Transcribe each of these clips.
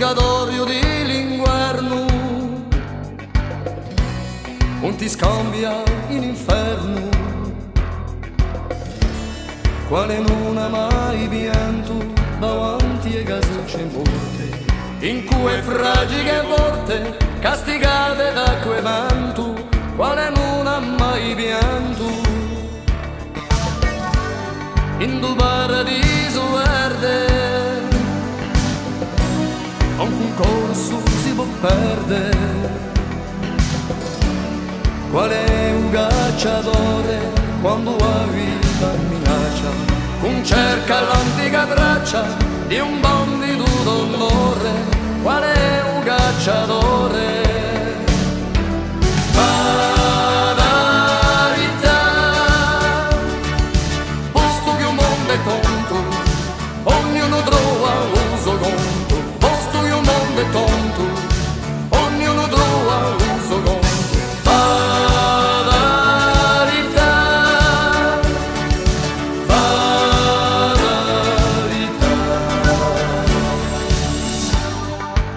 purgatorio di l'inguerno, non ti scambia in inferno, quale non ha mai pianto davanti ai casucce morte, in cui fragili volte castigate da quei manto, quale non ha mai pianto, in tu paradiso verde, un corso si può perdere. Qual è un cacciatore quando la vita minaccia, non cerca l'antica traccia di un bandito d'onore. Qual è un cacciatore? Fatalità, posto che un mondo è tonto, ognuno trova un suo conto. Posto che un mondo è tonto, ognuno trova un suo conto.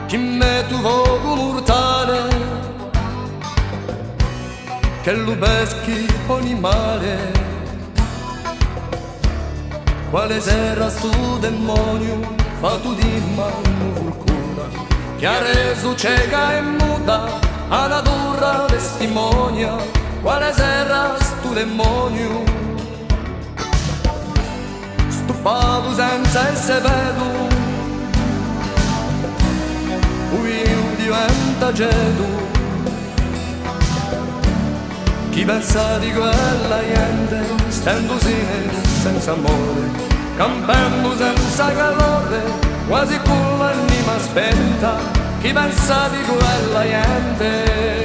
Chi mette un fuoco mortale che lo peschi ogni male, quale sera sto demonio fa tu di mano fulcura, che ha reso cieca e muta a natura testimonia. Quale sera sto demonio stufato senza essere vedo, diventa gedo. Chi pensa di quella gente stando senza amore, campando senza calore, quasi con l'anima spenta. Chi pensa di quella gente